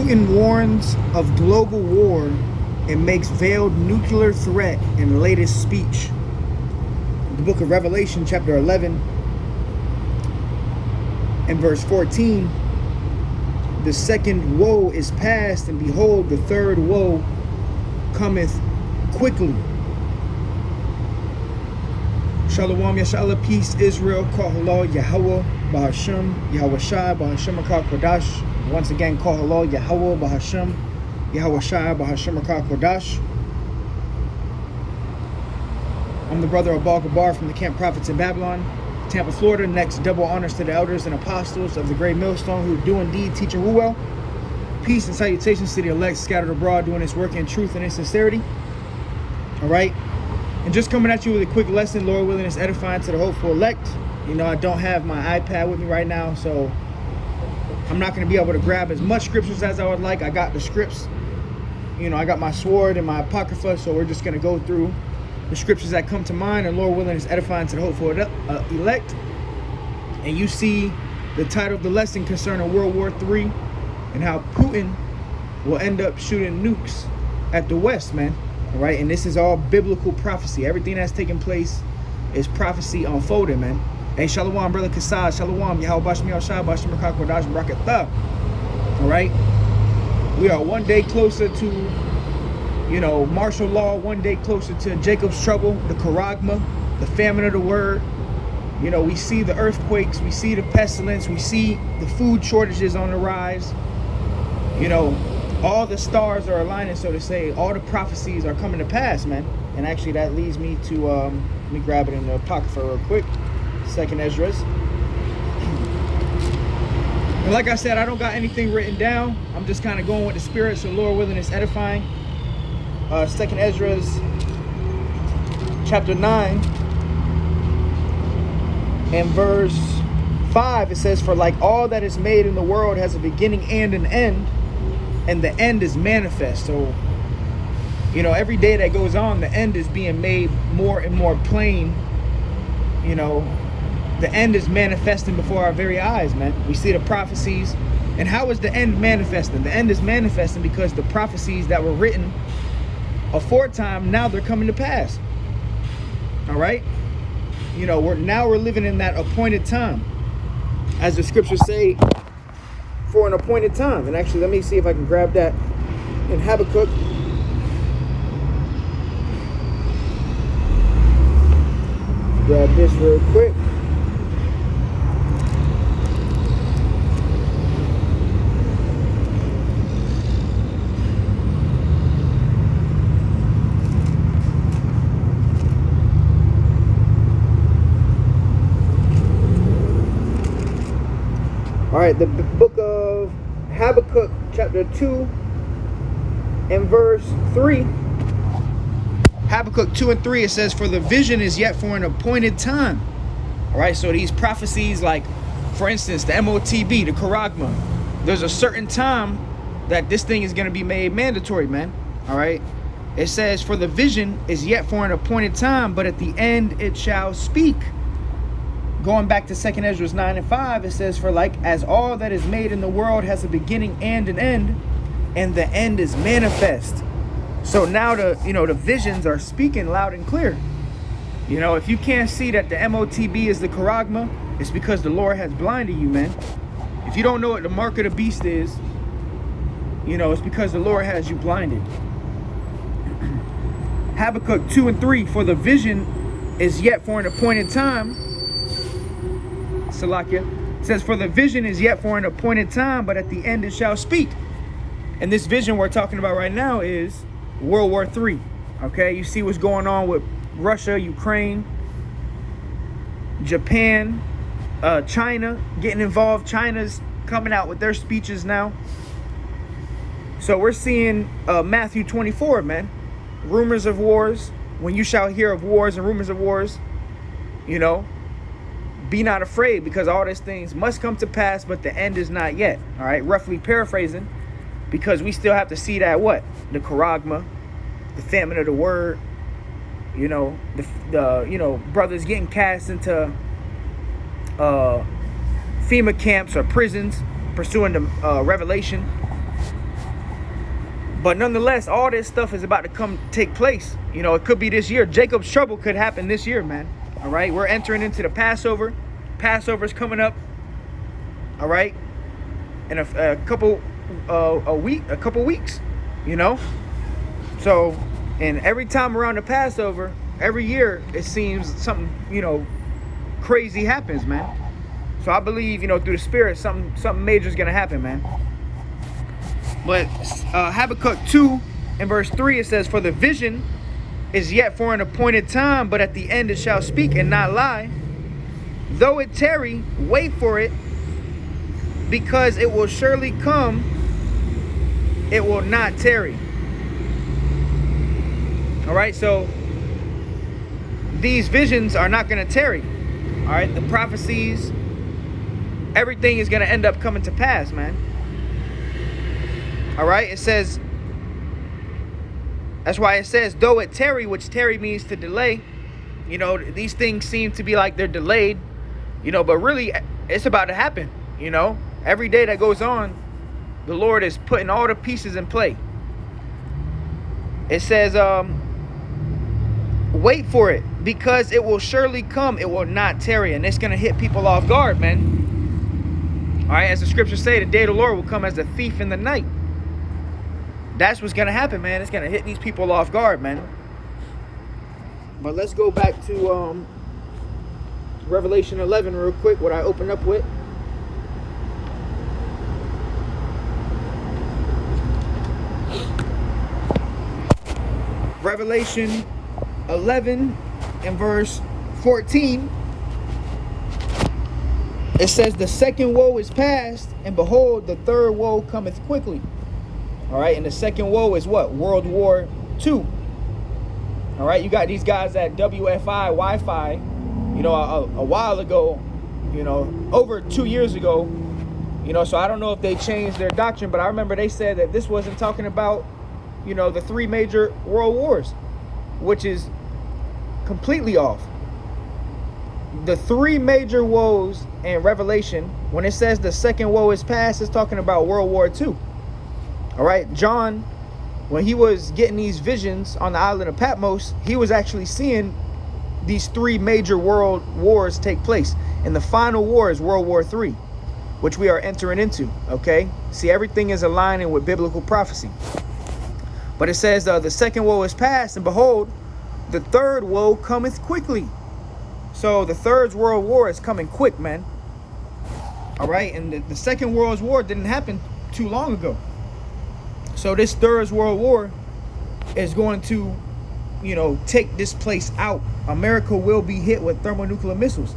Putin warns of global war and makes veiled nuclear threat in latest speech. The book of Revelation, chapter 11 and verse 14. The second woe is past, and behold, the third woe cometh quickly. Shalom, Yashala, peace, Israel, Call Halal, Yahweh, Bahasham, Yahweh Shai, Bahasham, Kodash. Once again, Call Halal, Yahweh, Bahasham, Yahweh Shai, Bahasham, Kodash. I'm the brother of Baal Gabar from the Camp Prophets in Babylon, Tampa, Florida. Next, double honors to the elders and apostles of the great millstone who do indeed teach and rule well. Peace and salutations to the elect scattered abroad doing this work in truth and in sincerity. All right. And just coming at you with a quick lesson, Lord willing, is edifying to the hopeful elect. You know, I don't have my iPad with me right now, so I'm not going to be able to grab as much scriptures as I would like. I got the scripts. You know, I got my sword and my apocrypha, so we're just going to go through the scriptures that come to mind, and Lord willing, is edifying to the hopeful elect. And you see the title of the lesson concerning World War III and how Putin will end up shooting nukes at the West, man. All right, and this is all biblical prophecy. Everything that's taking place is prophecy unfolding, man. Hey, Shalom, brother Kassad, Shalom, Yahweh Bashmi Al-Shah, Bashmi Kodash, Barakatah. All right, we are one day closer to, you know, martial law, one day closer to Jacob's trouble, the charagma, the famine of the word. You know, we see the earthquakes, we see the pestilence, we see the food shortages on the rise. You know, all the stars are aligning, so to say. All the prophecies are coming to pass, man. And actually, that leads me to, let me grab it in the apocrypha real quick. Second Esdras. And like I said, I don't got anything written down. I'm just kind of going with the spirit, so Lord willing, is edifying. Second Esdras, chapter 9, and verse 5, it says, "For like all that is made in the world has a beginning and an end, and the end is manifest." So, you know, every day that goes on, the end is being made more and more plain. You know, the end is manifesting before our very eyes, man. We see the prophecies. And how is the end manifesting? The end is manifesting because the prophecies that were written aforetime, now they're coming to pass. All right? You know, we're living in that appointed time. As the scriptures say, for an appointed time. And actually, let me see if I can grab that in Habakkuk. Grab this real quick. All right, the book of Habakkuk, chapter 2 and verse 3. Habakkuk 2 and 3, it says, "For the vision is yet for an appointed time." All right, so these prophecies, like, for instance, the MOTB, the charagma, there's a certain time that this thing is going to be made mandatory, man. All right, it says, "For the vision is yet for an appointed time, but at the end it shall speak." Going back to 2 Esdras 9 and 5, it says, "For like as all that is made in the world has a beginning and an end, and the end is manifest." So now the visions are speaking loud and clear. You know, if you can't see that the MOTB is the charagma, it's because the Lord has blinded you, man. If you don't know what the mark of the beast is, you know, it's because the Lord has you blinded. Habakkuk 2 and 3, "For the vision is yet for an appointed time." Salakia says, "For the vision is yet for an appointed time, but at the end it shall speak." And this vision we're talking about right now is World War III. Okay, you see what's going on with Russia, Ukraine, Japan, China getting involved. China's coming out with their speeches now. So we're seeing Matthew 24, man. Rumors of wars. When you shall hear of wars and rumors of wars, you know, be not afraid, because all these things must come to pass, but the end is not yet. All right, roughly paraphrasing, because we still have to see that what? The charagma, the famine of the word, you know, the you know, brothers getting cast into FEMA camps or prisons, pursuing the revelation. But nonetheless, all this stuff is about to take place. You know, it could be this year. Jacob's trouble could happen this year, man. All right, we're entering into the Passover. Passover's coming up. All right, in a couple weeks. You know, so and every time around the Passover, every year it seems something, you know, crazy happens, man. So I believe, you know, through the Spirit, something major is gonna happen, man. But Habakkuk 2 and verse 3, it says, "For the vision is yet for an appointed time, but at the end it shall speak and not lie. Though it tarry, wait for it, because it will surely come, it will not tarry." All right, so these visions are not going to tarry. All right, the prophecies, everything is going to end up coming to pass, man. All right, it says, that's why it says, though it tarry, which tarry means to delay. You know, these things seem to be like they're delayed, you know, but really it's about to happen. You know, every day that goes on, the Lord is putting all the pieces in play. It says, wait for it, because it will surely come, it will not tarry. And it's going to hit people off guard, man. All right, as the scriptures say, the day of the Lord will come as a thief in the night. That's what's going to happen, man. It's going to hit these people off guard, man. But let's go back to Revelation 11 real quick, what I opened up with. Revelation 11 and verse 14. It says, "The second woe is past, and behold, the third woe cometh quickly." All right, and the second woe is what? World War II. All right, you got these guys at WFI Wi-Fi, you know, a while ago, you know, over 2 years ago, you know, so I don't know if they changed their doctrine, but I remember they said that this wasn't talking about, you know, the 3 major world wars, which is completely off. The 3 major woes in Revelation, when it says the second woe is past, it's talking about World War II. All right, John, when he was getting these visions on the island of Patmos, he was actually seeing these 3 major world wars take place. And the final war is World War III, which we are entering into, okay? See, everything is aligning with biblical prophecy. But it says the second woe is past, and behold, the third woe cometh quickly. So the third world war is coming quick, man. All right, and the second world war didn't happen too long ago. So this third world war is going to, you know, take this place out. America will be hit with thermonuclear missiles.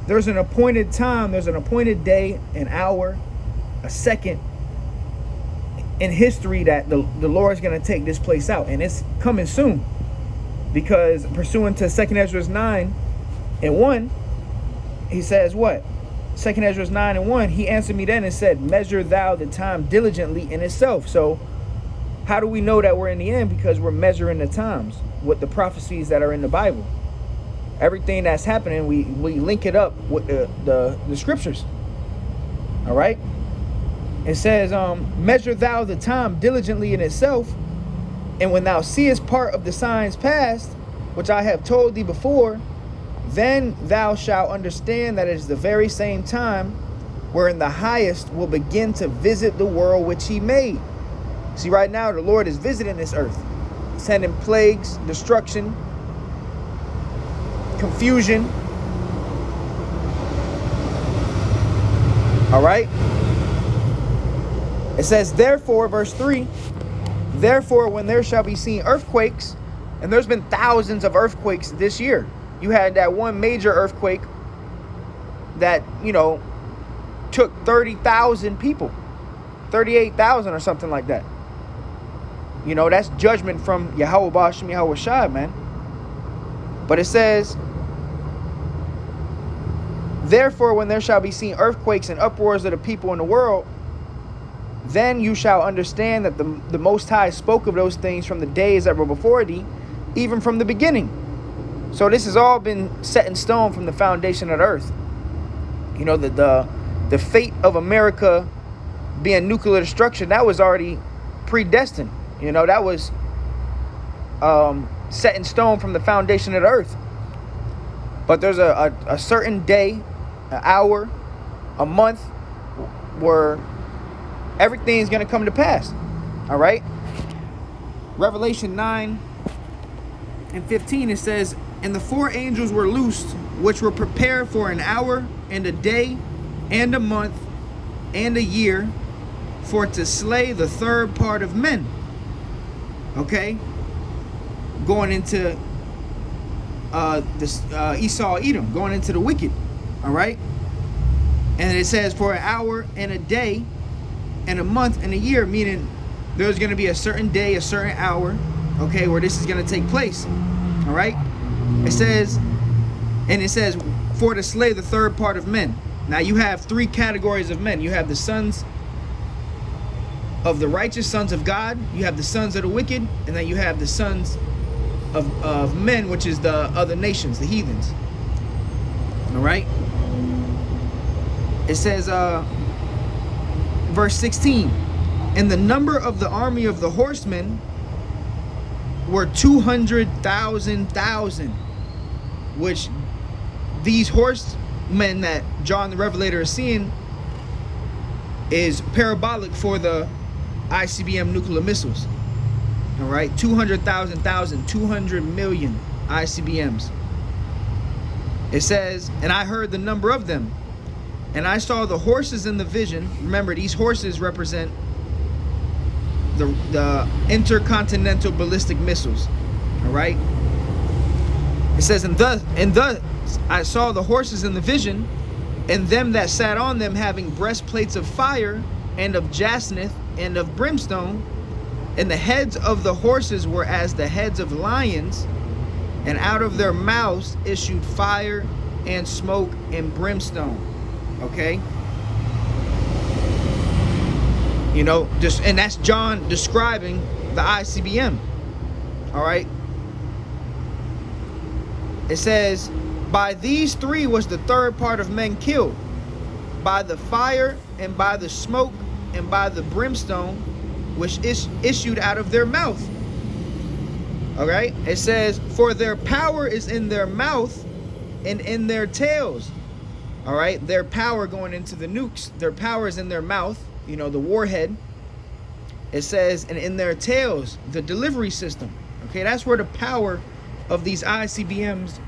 There's an appointed time, there's an appointed day, an hour, a second in history that the Lord is going to take this place out. And it's coming soon. Because pursuant to 2 Ezra 9 and 1, he says what? 2 Ezra 9 and 1, he answered me then and said, "Measure thou the time diligently in itself." So how do we know that we're in the end? Because we're measuring the times with the prophecies that are in the Bible. Everything that's happening, we link it up with the scriptures. All right? It says, "Measure thou the time diligently in itself, and when thou seest part of the signs past, which I have told thee before, then thou shalt understand that it is the very same time wherein the highest will begin to visit the world which he made." See, right now the Lord is visiting this earth, sending plagues, destruction, confusion. All right? It says, therefore, verse 3, "Therefore, when there shall be seen earthquakes," and there's been thousands of earthquakes this year. You had that one major earthquake that, you know, took 30,000 people, 38,000 or something like that. You know, that's judgment from Yahweh Ba'ashem Yahweh Shai, man. But it says, "Therefore, when there shall be seen earthquakes and uproars of the people in the world, then you shall understand that the Most High spoke of those things from the days that were before thee, even from the beginning." So this has all been set in stone from the foundation of the earth. You know, the fate of America being nuclear destruction, that was already predestined. You know, that was set in stone from the foundation of the earth. But there's a certain day, an hour, a month where everything's going to come to pass. All right. Revelation 9:15, it says, and the 4 angels were loosed, which were prepared for an hour and a day and a month and a year, for to slay the third part of men. Okay. Going into Esau, Edom, going into the wicked. All right. And it says for an hour and a day and a month and a year, meaning there's going to be a certain day, a certain hour, okay, where this is going to take place. All right. It says for to slay the third part of men. Now you have 3 categories of men. You have the sons of the righteous, sons of God. You have the sons of the wicked, and then you have the sons of men, which is the other nations, the heathens. All right. It says, verse 16, and the number of the army of the horsemen were 200,000, which these horsemen that John the Revelator is seeing is parabolic for the ICBM nuclear missiles. All right, 200,000, 200 million ICBMs. It says, and I heard the number of them, and I saw the horses in the vision. Remember, these horses represent the intercontinental ballistic missiles. All right. It says, and thus I saw the horses in the vision, and them that sat on them having breastplates of fire and of jacinth and of brimstone, and the heads of the horses were as the heads of lions, and out of their mouths issued fire and smoke and brimstone. Okay. You know, and that's John describing the ICBM. All right. It says, by these 3 was the third part of men killed, by the fire and by the smoke and by the brimstone which issued out of their mouth. All right. It says, for their power is in their mouth and in their tails. All right. Their power, going into the nukes, their power is in their mouth, you know, the warhead. It says, and in their tails, the delivery system. Okay. That's where the power of these ICBMs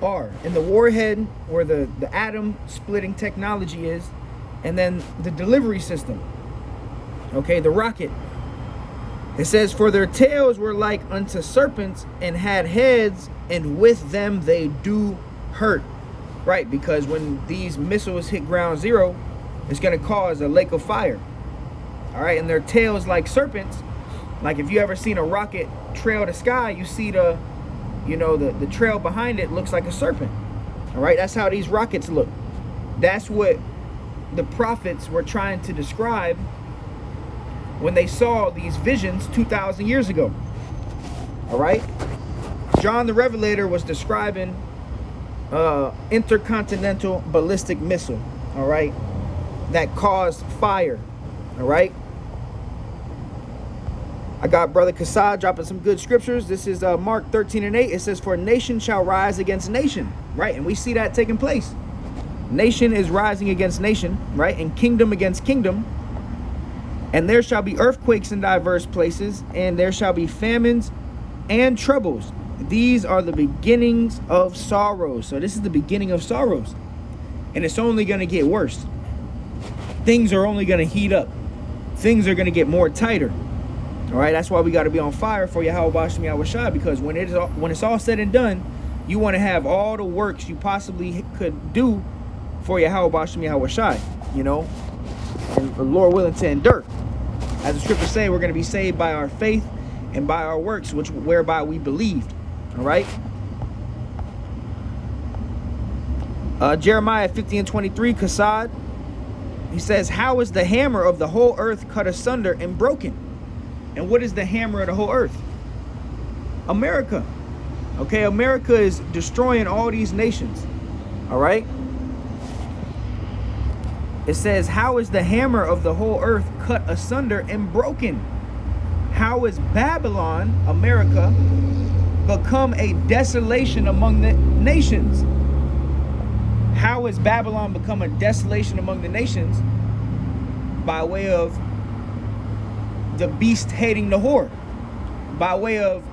are. In the warhead, where the atom splitting technology is, and then the delivery system. Okay, the rocket. It says, for their tails were like unto serpents, and had heads, and with them they do hurt. Right, because when these missiles hit ground zero, it's going to cause a lake of fire. All right, and their tails like serpents. Like if you ever seen a rocket trail the sky, you see the trail behind it looks like a serpent. All right, that's how these rockets look. That's what the prophets were trying to describe when they saw these visions 2,000 years ago. All right. John the Revelator was describing intercontinental ballistic missile. All right. That caused fire. All right. I got Brother Kassad dropping some good scriptures. This is Mark 13:8. It says, for nation shall rise against nation. Right. And we see that taking place. Nation is rising against nation. Right. And kingdom against kingdom. And there shall be earthquakes in diverse places, and there shall be famines and troubles. These are the beginnings of sorrows. So this is the beginning of sorrows. And it's only going to get worse. Things are only going to heat up. Things are going to get more tighter. All right, that's why we got to be on fire for Yahweh Bashmi Awashai, because when it's all said and done, you want to have all the works you possibly could do for Yahweh Bashmi Awashai, you know, and the Lord willing to endure. As the scriptures say, we're going to be saved by our faith and by our works, whereby we believed. All right. Jeremiah 50:23, Kassad. He says, how is the hammer of the whole earth cut asunder and broken? And what is the hammer of the whole earth? America. Okay, America is destroying all these nations. All right. It says, how is the hammer of the whole earth cut asunder and broken? How is Babylon, America, become a desolation among the nations? How has Babylon become a desolation among the nations? By way of the beast hating the whore. By way of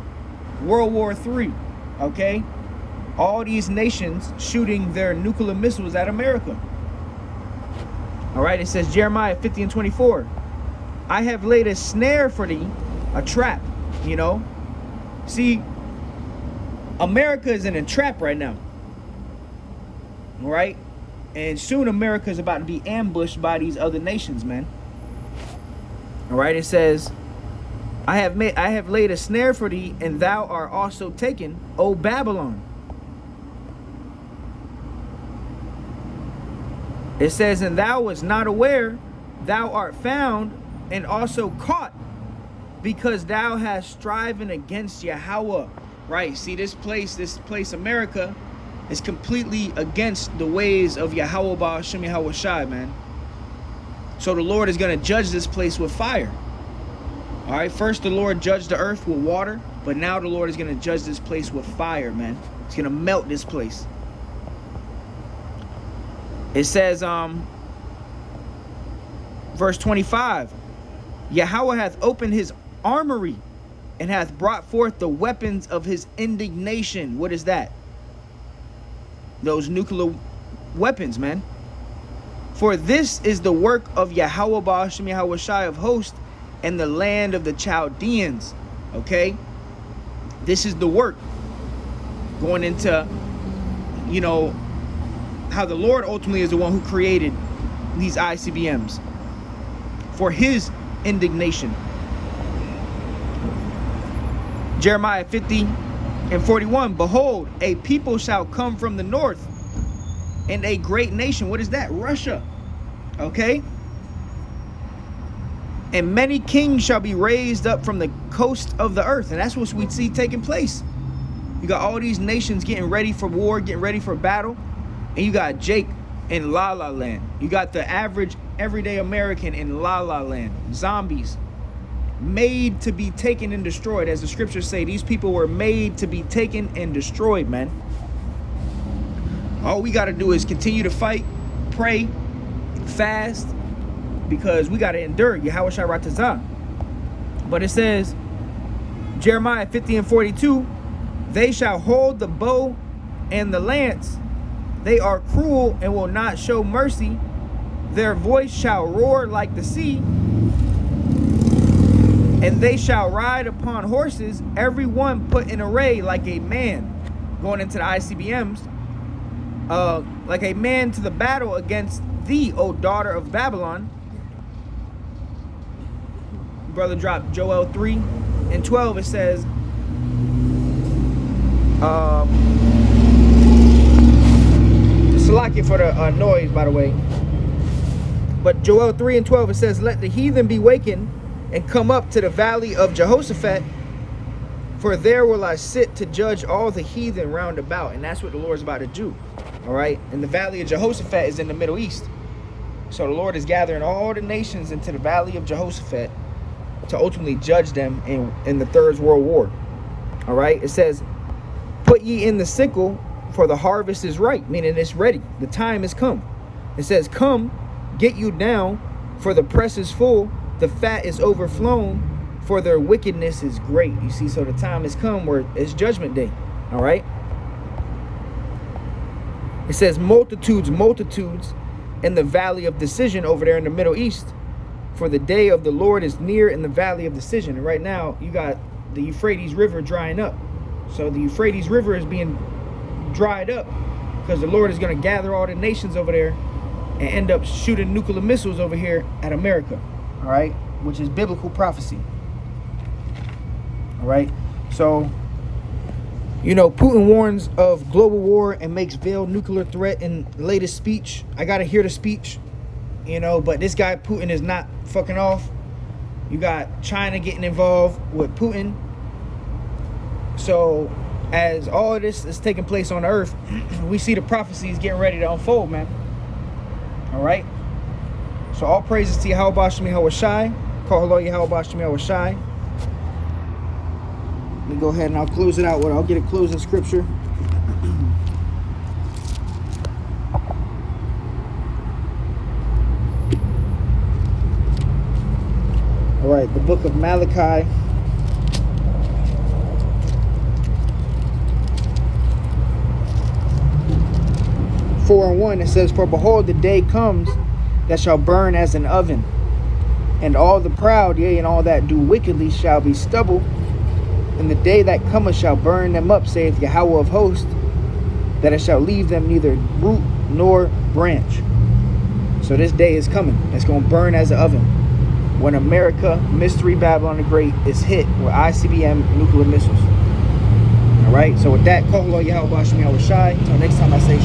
World War III, okay? All these nations shooting their nuclear missiles at America. All right, it says Jeremiah 50 and 24. I have laid a snare for thee, a trap, you know? See, America is in a trap right now. All right? And soon America is about to be ambushed by these other nations, man. All right, it says, I have laid a snare for thee, and thou art also taken, O Babylon. It says, and thou wast not aware, thou art found, and also caught, because thou hast striven against Yahweh. Right, see, this place, America, is completely against the ways of Yahweh Ba'ashem Yahweh Shai, man. So the Lord is going to judge this place with fire. All right, first the Lord judged the earth with water, but now the Lord is going to judge this place with fire, man. It's going to melt this place. It says, verse 25, Yahweh hath opened his armory and hath brought forth the weapons of his indignation. What is that? Those nuclear weapons, man. For this is the work of Yahweh Ba'ashem Yahweh Shai of hosts and the land of the Chaldeans. Okay? This is the work. Going into, you know, how the Lord ultimately is the one who created these ICBMs. For his indignation. Jeremiah 50 and 41. Behold, a people shall come from the north, and a great nation. What is that? Russia. Okay? And many kings shall be raised up from the coast of the earth. And that's what we see taking place. You got all these nations getting ready for war, getting ready for battle. And you got Jake in La La Land. You got the average everyday American in La La Land. Zombies. Made to be taken and destroyed. As the scriptures say, these people were made to be taken and destroyed, man. All we got to do is continue to fight, pray, fast, because we got to endure Yahweh Shai Ratazah. But it says, Jeremiah 50 and 42, they shall hold the bow and the lance. They are cruel and will not show mercy. Their voice shall roar like the sea. And they shall ride upon horses, every one put in array like a man. Going into the ICBMs. Like a man to the battle against thee, O daughter of Babylon. Brother dropped Joel 3 and 12. It says, Salakia for the noise, by the way. But Joel 3 and 12, it says, let the heathen be wakened and come up to the valley of Jehoshaphat, for there will I sit to judge all the heathen round about. And that's what the Lord's about to do. All right. And the valley of Jehoshaphat is in the Middle East. So the Lord is gathering all the nations into the valley of Jehoshaphat to ultimately judge them in the Third World War. All right. It says, put ye in the sickle, for the harvest is ripe, meaning it's ready. The time has come. It says, come, get you down, for the press is full, the fat is overflown, for their wickedness is great. You see, so the time has come where it's judgment day. All right. It says multitudes, multitudes in the valley of decision over there in the Middle East. For the day of the Lord is near in the valley of decision. And right now you got the Euphrates River drying up. So the Euphrates River is being dried up because the Lord is going to gather all the nations over there and end up shooting nuclear missiles over here at America. All right, which is biblical prophecy. All right, so you know, Putin warns of global war and makes veiled nuclear threat in latest speech. I gotta hear the speech, you know, but this guy Putin is not fucking off. You got China getting involved with Putin. So as all of this is taking place on earth, we see the prophecies getting ready to unfold, man. All right. So all praises to Yahweh Ba'ashem Yahweh Shai. Call hello Yahweh Ba'ashem Yahweh Shai. Let me go ahead and I'll close it out with, I'll get a closing scripture. All right, the book of Malachi. Four and 1, it says, "For behold, the day comes that shall burn as an oven, and all the proud, yea, and all that do wickedly shall be stubble. And the day that cometh shall burn them up, saith Yahweh of hosts, that it shall leave them neither root nor branch." So this day is coming. It's going to burn as an oven. When America, Mystery Babylon the Great, is hit with ICBM nuclear missiles. All right. So with that, call Yahweh Bashmi Awashai. Until next time I say